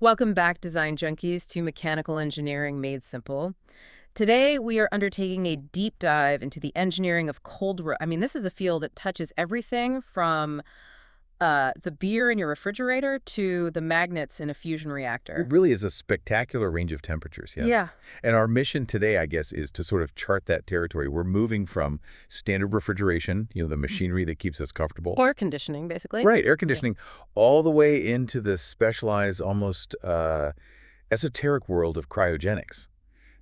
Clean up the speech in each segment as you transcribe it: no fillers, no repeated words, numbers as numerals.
Welcome back, design junkies, to Mechanical Engineering Made Simple. Today, we are undertaking a deep dive into the engineering of this is a field that touches everything from the beer in your refrigerator to the magnets in a fusion reactor. It really is a spectacular range of temperatures, yeah. Yeah. And our mission today, I guess, is to sort of chart that territory. We're moving from standard refrigeration, the machinery that keeps us comfortable. Or conditioning, basically. Right, air conditioning, all the way into the specialized, almost esoteric world of cryogenics.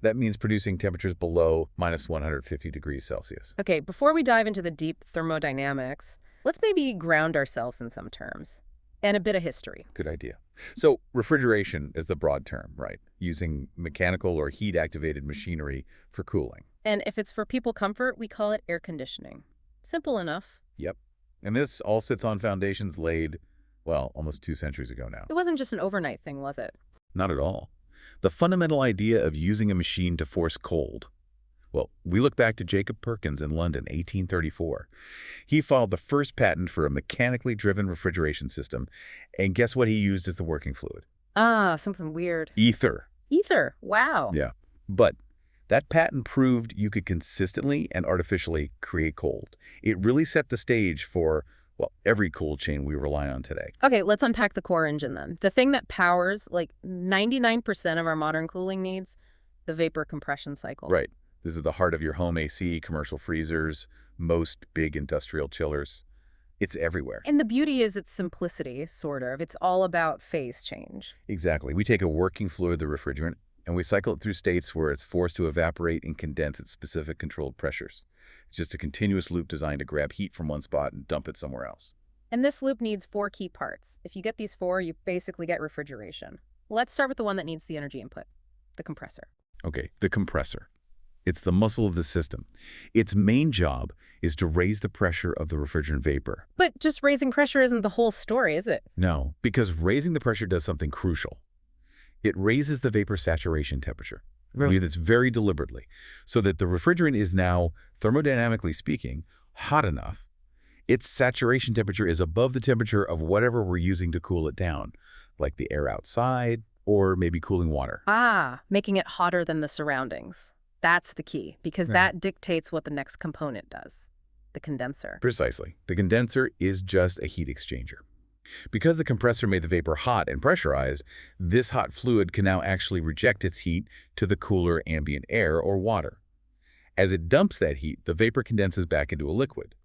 That means producing temperatures below minus 150 degrees Celsius. Okay, before we dive into the deep thermodynamics, let's maybe ground ourselves in some terms and a bit of history. Good idea. So refrigeration is the broad term, right? Using mechanical or heat-activated machinery for cooling. And if it's for people comfort, we call it air conditioning. Simple enough. Yep. And this all sits on foundations laid, well, almost 2 centuries ago now. It wasn't just an overnight thing, was it? Not at all. The fundamental idea of using a machine to force cold. Well, we look back to Jacob Perkins in London, 1834. He filed the first patent for a mechanically driven refrigeration system, and guess what he used as the working fluid? Ah, something weird. Ether. Ether. Wow. Yeah. But that patent proved you could consistently and artificially create cold. It really set the stage for, well, every cold chain we rely on today. Okay, let's unpack the core engine then. The thing that powers like 99% of our modern cooling needs, the vapor compression cycle. Right. This is the heart of your home AC, commercial freezers, most big industrial chillers. It's everywhere. And the beauty is its simplicity, sort of. It's all about phase change. Exactly. We take a working fluid, the refrigerant, and we cycle it through states where it's forced to evaporate and condense at specific controlled pressures. It's just a continuous loop designed to grab heat from one spot and dump it somewhere else. And this loop needs 4 key parts. If you get these 4, you basically get refrigeration. Let's start with the one that needs the energy input, the compressor. Okay, the compressor. It's the muscle of the system. Its main job is to raise the pressure of the refrigerant vapor. But just raising pressure isn't the whole story, is it? No, because raising the pressure does something crucial. It raises the vapor saturation temperature. We do this very deliberately, so that the refrigerant is now, thermodynamically speaking, hot enough. Its saturation temperature is above the temperature of whatever we're using to cool it down, like the air outside or maybe cooling water. Ah, making it hotter than the surroundings. That's the key, because that dictates what the next component does, the condenser. Precisely. The condenser is just a heat exchanger. Because the compressor made the vapor hot and pressurized, this hot fluid can now actually reject its heat to the cooler ambient air or water. As it dumps that heat, the vapor condenses back into a liquid.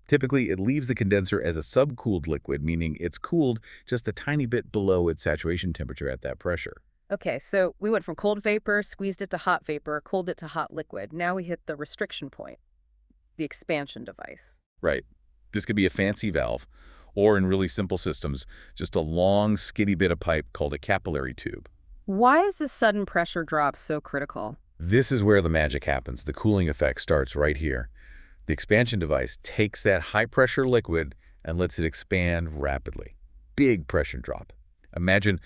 Typically, it leaves the condenser as a subcooled liquid, meaning it's cooled just a tiny bit below its saturation temperature at that pressure. Okay, so we went from cold vapor, squeezed it to hot vapor, cooled it to hot liquid. Now we hit the restriction point, the expansion device. Right. This could be a fancy valve, or in really simple systems, just a long, skinny bit of pipe called a capillary tube. Why is this sudden pressure drop so critical? This is where the magic happens. The cooling effect starts right here. The expansion device takes that high-pressure liquid and lets it expand rapidly. Big pressure drop. Imagine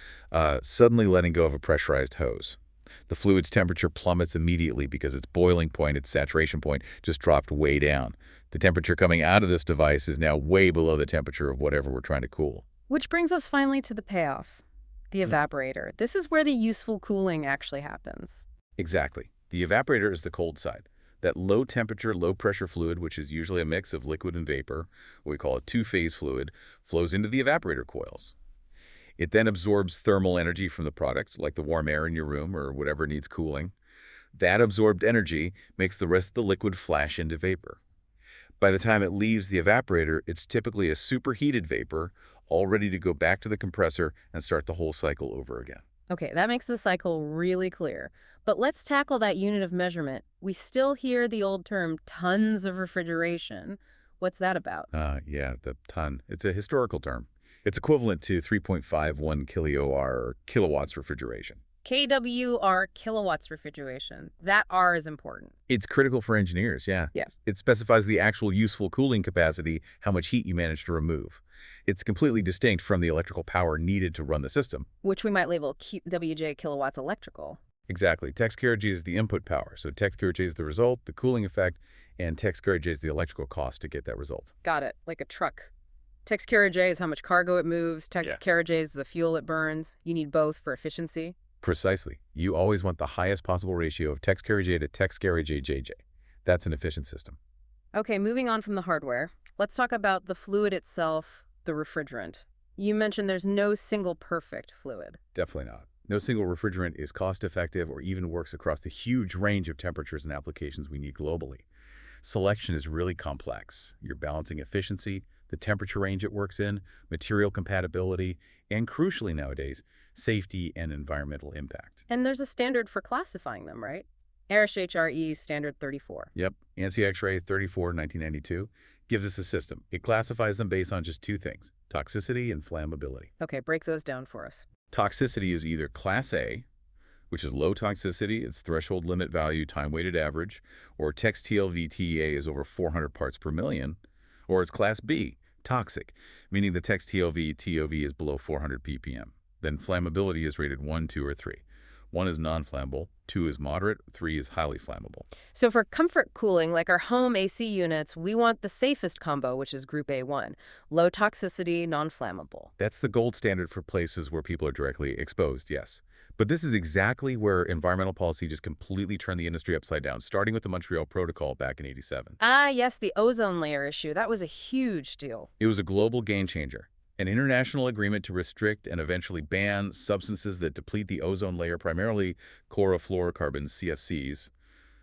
suddenly letting go of a pressurized hose. The fluid's temperature plummets immediately because its boiling point, its saturation point, just dropped way down. The temperature coming out of this device is now way below the temperature of whatever we're trying to cool. Which brings us finally to the payoff, the evaporator. This is where the useful cooling actually happens. Exactly. The evaporator is the cold side. That low-temperature, low-pressure fluid, which is usually a mix of liquid and vapor, what we call a two-phase fluid, flows into the evaporator coils. It then absorbs thermal energy from the product, like the warm air in your room or whatever needs cooling. That absorbed energy makes the rest of the liquid flash into vapor. By the time it leaves the evaporator, it's typically a superheated vapor, all ready to go back to the compressor and start the whole cycle over again. Okay, that makes the cycle really clear. But let's tackle that unit of measurement. We still hear the old term tons of refrigeration. What's that about? Yeah, the ton. It's a historical term. It's equivalent to 3.51 kilo-OR or kilowatts refrigeration. kWR, kilowatts refrigeration. That R is important. It's critical for engineers, yeah. Yes. It specifies the actual useful cooling capacity, how much heat you manage to remove. It's completely distinct from the electrical power needed to run the system. Which we might label WJ kilowatts electrical. Exactly. Tex-KRJ is the input power. So Tex-KRJ is the result, the cooling effect, and Tex-KRJ is the electrical cost to get that result. Got it. Like a truck. Text carriage is how much cargo it moves. Yeah. Text carriage is the fuel it burns. You need both for efficiency. Precisely. You always want the highest possible ratio of text carriage A to text carriage AJJ. That's an efficient system. Okay, moving on from the hardware, let's talk about the fluid itself, the refrigerant. You mentioned there's no single perfect fluid. Definitely not. No single refrigerant is cost-effective or even works across the huge range of temperatures and applications we need globally. Selection is really complex. You're balancing efficiency, the temperature range it works in, material compatibility, and crucially nowadays, safety and environmental impact. And there's a standard for classifying them, right? ARISH-HRE Standard 34. Yep, ANSI X-ray 34, 1992 gives us a system. It classifies them based on just two things, toxicity and flammability. Okay, break those down for us. Toxicity is either Class A, which is low toxicity, its threshold limit value time-weighted average, or text TLV-TEA is over 400 parts per million, or it's Class B, toxic, meaning the text TLV-TOV is below 400 ppm. Then flammability is rated 1, 2, or 3. 1 is non-flammable, 2 is moderate, 3 is highly flammable. So for comfort cooling, like our home AC units, we want the safest combo, which is Group A1. Low toxicity, non-flammable. That's the gold standard for places where people are directly exposed, yes. But this is exactly where environmental policy just completely turned the industry upside down, starting with the Montreal Protocol back in '87. Ah, yes, the ozone layer issue. That was a huge deal. It was a global game changer. An international agreement to restrict and eventually ban substances that deplete the ozone layer, primarily chlorofluorocarbons, CFCs.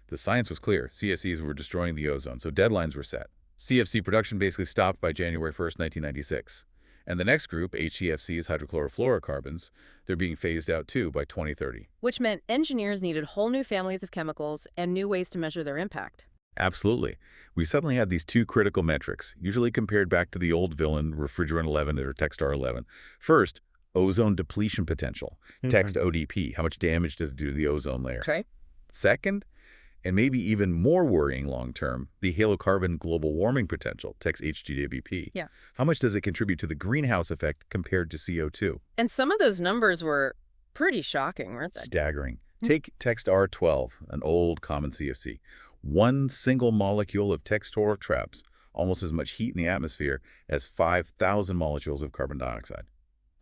The science was clear. CFCs were destroying the ozone, so deadlines were set. CFC production basically stopped by January 1st, 1996. And the next group, HCFCs, hydrochlorofluorocarbons, they're being phased out too by 2030. Which meant engineers needed whole new families of chemicals and new ways to measure their impact. Absolutely. We suddenly had these two critical metrics, usually compared back to the old villain, refrigerant 11 or Textar 11. First, ozone depletion potential, text ODP. How much damage does it do to the ozone layer? Okay. Second, and maybe even more worrying long-term, the halocarbon global warming potential, text HGWP. Yeah. How much does it contribute to the greenhouse effect compared to CO2? And some of those numbers were pretty shocking, weren't they? Staggering. Take text R12, an old common CFC. One single molecule of textor traps almost as much heat in the atmosphere as 5,000 molecules of carbon dioxide.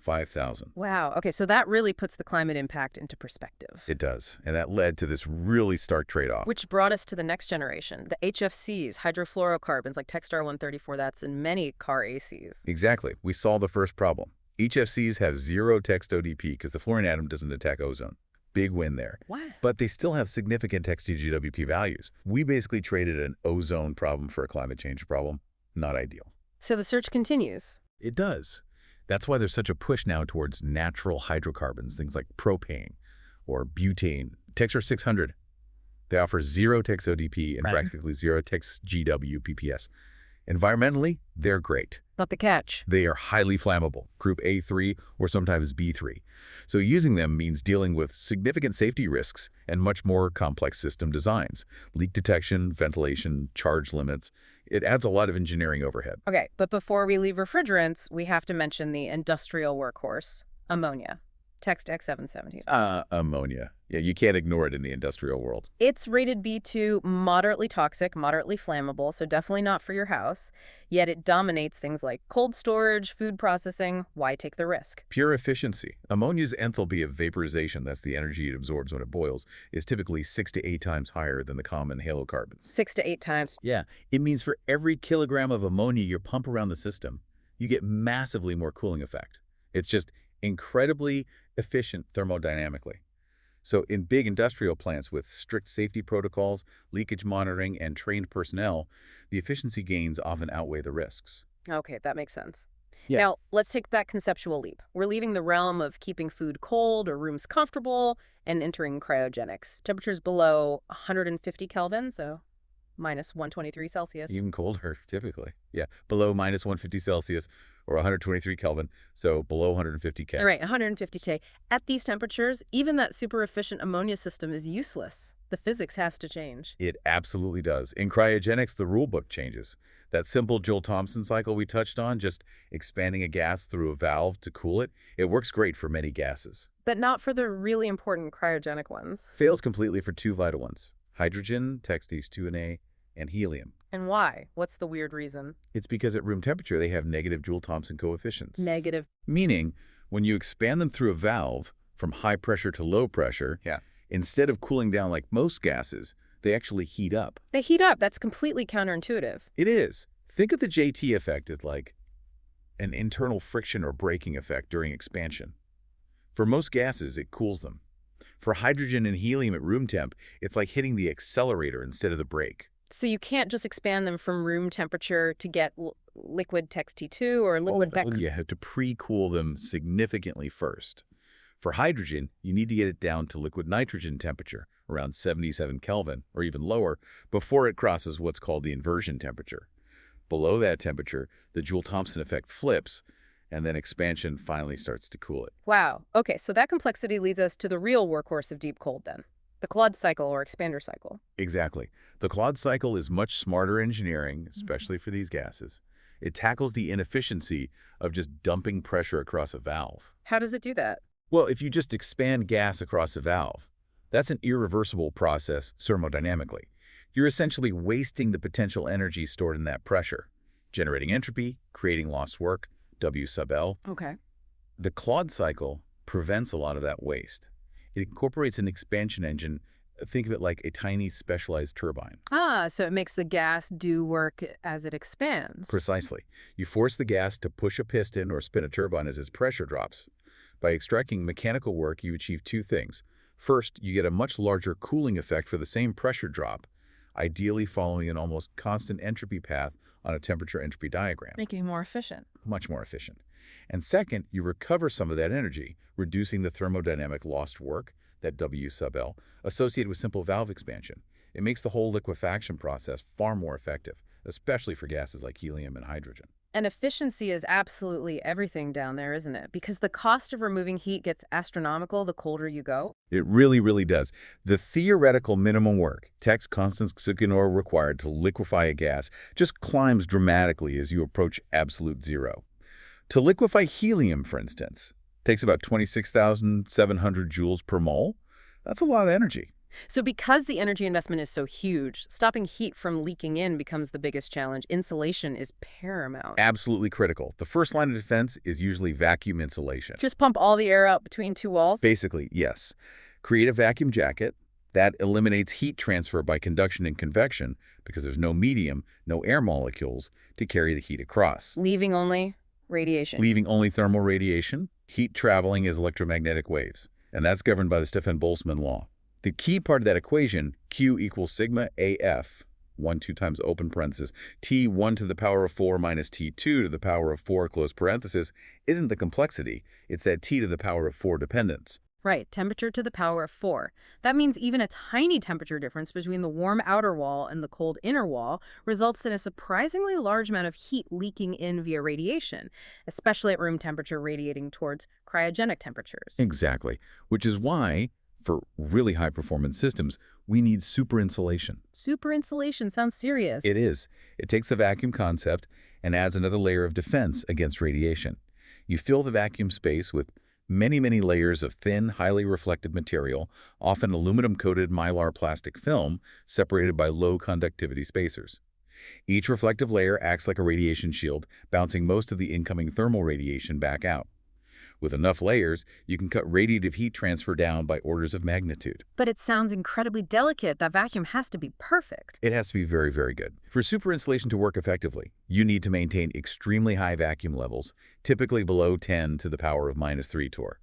5,000. Wow. Okay, so that really puts the climate impact into perspective. It does. And that led to this really stark trade-off. Which brought us to the next generation, the HFCs, hydrofluorocarbons, like Textar 134, that's in many car ACs. Exactly. We solved the first problem. HFCs have zero text ODP because the fluorine atom doesn't attack ozone. Big win there. What? But they still have significant text GWP values. We basically traded an ozone problem for a climate change problem. Not ideal. So the search continues. It does. That's why there's such a push now towards natural hydrocarbons, things like propane or butane. Textar 600. They offer zero text ODP and practically zero text GWPPS. Environmentally, they're great. But the catch. They are highly flammable, group A3 or sometimes B3. So using them means dealing with significant safety risks and much more complex system designs. Leak detection, ventilation, charge limits. It adds a lot of engineering overhead. Okay, but before we leave refrigerants, we have to mention the industrial workhorse, ammonia. Text X717. Ammonia. Yeah, you can't ignore it in the industrial world. It's rated B2, moderately toxic, moderately flammable, so definitely not for your house. Yet it dominates things like cold storage, food processing. Why take the risk? Pure efficiency. Ammonia's enthalpy of vaporization, that's the energy it absorbs when it boils, is typically 6 to 8 times higher than the common halocarbons. 6 to 8 times. Yeah, it means for every kilogram of ammonia you pump around the system, you get massively more cooling effect. It's just incredibly efficient thermodynamically. So in big industrial plants with strict safety protocols, leakage monitoring, and trained personnel, the efficiency gains often outweigh the risks. Okay, that makes sense. Yeah. Now, let's take that conceptual leap. We're leaving the realm of keeping food cold or rooms comfortable and entering cryogenics. Temperatures below 150 Kelvin, so minus 123 Celsius. Even colder, typically. Yeah, below minus 150 Celsius or 123 Kelvin, so below 150 K. All right, 150 K. At these temperatures, even that super efficient ammonia system is useless. The physics has to change. It absolutely does. In cryogenics, the rule book changes. That simple Joule-Thomson cycle we touched on, just expanding a gas through a valve to cool it, it works great for many gases. But not for the really important cryogenic ones. Fails completely for two vital ones. Hydrogen, text H2Na, and helium. And why? What's the weird reason? It's because at room temperature, they have negative Joule-Thomson coefficients. Negative. Meaning, when you expand them through a valve from high pressure to low pressure, instead of cooling down like most gases, they actually heat up. They heat up. That's completely counterintuitive. It is. Think of the JT effect as like an internal friction or braking effect during expansion. For most gases, it cools them. For hydrogen and helium at room temp, it's like hitting the accelerator instead of the brake. So you can't just expand them from room temperature to get liquid text T2 or liquid text. You have to pre-cool them significantly first. For hydrogen, you need to get it down to liquid nitrogen temperature, around 77 Kelvin, or even lower, before it crosses what's called the inversion temperature. Below that temperature, the Joule-Thomson effect flips, and then expansion finally starts to cool it. Wow. Okay, so that complexity leads us to the real workhorse of deep cold then, the Claude cycle or expander cycle. Exactly. The Claude cycle is much smarter engineering, especially for these gases. It tackles the inefficiency of just dumping pressure across a valve. How does it do that? Well, if you just expand gas across a valve, that's an irreversible process thermodynamically. You're essentially wasting the potential energy stored in that pressure, generating entropy, creating lost work, W sub L. Okay. The Claude cycle prevents a lot of that waste. It incorporates an expansion engine. Think of it like a tiny specialized turbine. Ah, so it makes the gas do work as it expands. Precisely. You force the gas to push a piston or spin a turbine as its pressure drops. By extracting mechanical work, you achieve two things. First, you get a much larger cooling effect for the same pressure drop, ideally following an almost constant entropy path on a temperature-entropy diagram. Making it more efficient. Much more efficient. And second, you recover some of that energy, reducing the thermodynamic lost work, that W sub L, associated with simple valve expansion. It makes the whole liquefaction process far more effective, especially for gases like helium and hydrogen. And efficiency is absolutely everything down there, isn't it? Because the cost of removing heat gets astronomical the colder you go. It really, really does. The theoretical minimum work, Tex constants Sukinor required to liquefy a gas, just climbs dramatically as you approach absolute zero. To liquefy helium, for instance, takes about 26,700 joules per mole. That's a lot of energy. So because the energy investment is so huge, stopping heat from leaking in becomes the biggest challenge. Insulation is paramount. Absolutely critical. The first line of defense is usually vacuum insulation. Just pump all the air out between two walls? Basically, yes. Create a vacuum jacket. That eliminates heat transfer by conduction and convection because there's no medium, no air molecules to carry the heat across. Leaving only radiation. Leaving only thermal radiation. Heat traveling is electromagnetic waves, and that's governed by the Stefan-Boltzmann law. The key part of that equation, Q equals sigma AF, 1, 2 times open parenthesis, T 1 to the power of 4 minus T 2 to the power of 4 close parenthesis, isn't the complexity. It's that T to the power of 4 dependence. Right, temperature to the power of 4. That means even a tiny temperature difference between the warm outer wall and the cold inner wall results in a surprisingly large amount of heat leaking in via radiation, especially at room temperature radiating towards cryogenic temperatures. Exactly, which is why, for really high-performance systems, we need super insulation. Super insulation sounds serious. It is. It takes the vacuum concept and adds another layer of defense against radiation. You fill the vacuum space with many, many layers of thin, highly reflective material, often aluminum-coated mylar plastic film, separated by low conductivity spacers. Each reflective layer acts like a radiation shield, bouncing most of the incoming thermal radiation back out. With enough layers, you can cut radiative heat transfer down by orders of magnitude. But it sounds incredibly delicate. That vacuum has to be perfect. It has to be very, very good. For super insulation to work effectively, you need to maintain extremely high vacuum levels, typically below 10 to the power of minus 3 torr.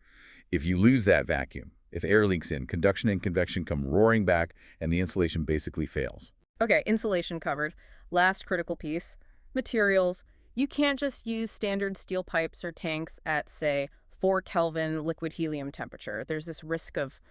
If you lose that vacuum, if air leaks in, conduction and convection come roaring back, and the insulation basically fails. Okay, insulation covered. Last critical piece, materials. You can't just use standard steel pipes or tanks at, say, 4 Kelvin liquid helium temperature. There's this risk of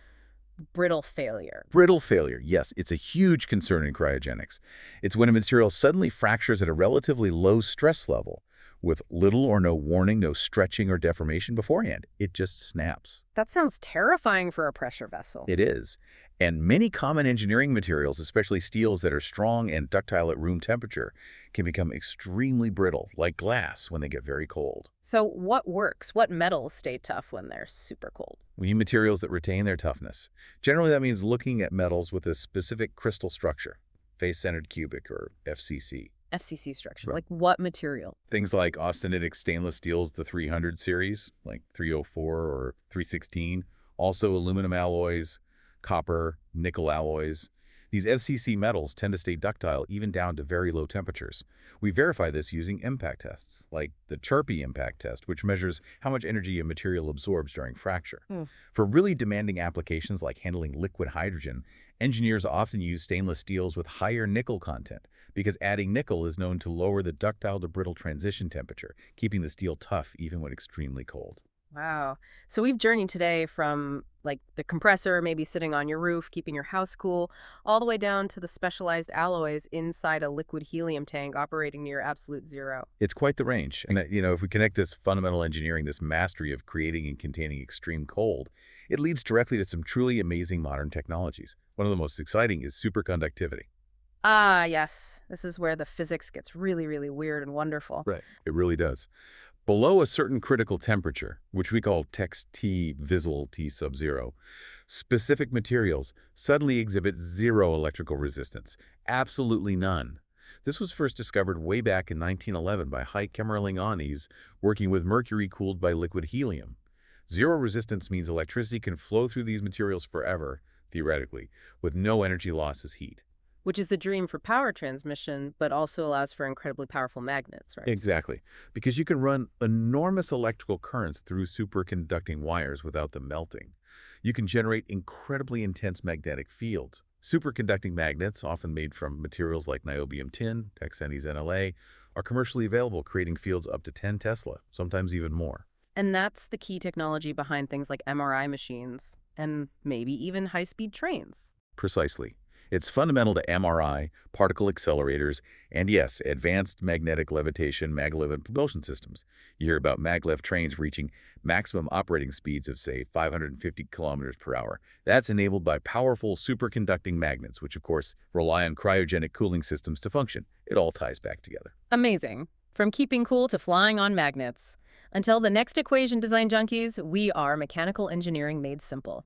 brittle failure. Brittle failure, yes, it's a huge concern in cryogenics. It's when a material suddenly fractures at a relatively low stress level, with little or no warning, no stretching or deformation beforehand. It just snaps. That sounds terrifying for a pressure vessel. It is. And many common engineering materials, especially steels that are strong and ductile at room temperature, can become extremely brittle, like glass, when they get very cold. So what works? What metals stay tough when they're super cold? We need materials that retain their toughness. Generally, that means looking at metals with a specific crystal structure. face-centered cubic, or FCC. FCC structure, Right. like what material? Things like austenitic stainless steels, the 300 series, like 304 or 316. Also aluminum alloys, copper, nickel alloys. These FCC metals tend to stay ductile even down to very low temperatures. We verify this using impact tests, like the Charpy impact test, which measures how much energy a material absorbs during fracture. Hmm. For really demanding applications like handling liquid hydrogen, engineers often use stainless steels with higher nickel content, because adding nickel is known to lower the ductile to brittle transition temperature, keeping the steel tough even when extremely cold. Wow. So we've journeyed today from like the compressor maybe sitting on your roof, keeping your house cool, all the way down to the specialized alloys inside a liquid helium tank operating near absolute zero. It's quite the range. And if we connect this fundamental engineering, this mastery of creating and containing extreme cold, it leads directly to some truly amazing modern technologies. One of the most exciting is superconductivity. Ah, yes. This is where the physics gets really, really weird and wonderful. Right. It really does. Below a certain critical temperature, which we call text T visual T sub zero, specific materials suddenly exhibit zero electrical resistance, absolutely none. This was first discovered way back in 1911 by Heike Kamerlingh working with mercury cooled by liquid helium. Zero resistance means electricity can flow through these materials forever, theoretically, with no energy loss as heat. Which is the dream for power transmission, but also allows for incredibly powerful magnets, right? Exactly, because you can run enormous electrical currents through superconducting wires without them melting. You can generate incredibly intense magnetic fields. Superconducting magnets, often made from materials like niobium tin, Texenes NLA, are commercially available, creating fields up to 10 Tesla, sometimes even more. And that's the key technology behind things like MRI machines and maybe even high-speed trains. Precisely. It's fundamental to MRI, particle accelerators, and yes, advanced magnetic levitation, maglev, and propulsion systems. You hear about maglev trains reaching maximum operating speeds of, say, 550 kilometers per hour. That's enabled by powerful superconducting magnets, which of course rely on cryogenic cooling systems to function. It all ties back together. Amazing. From keeping cool to flying on magnets. Until the next equation design junkies, we are mechanical engineering made simple.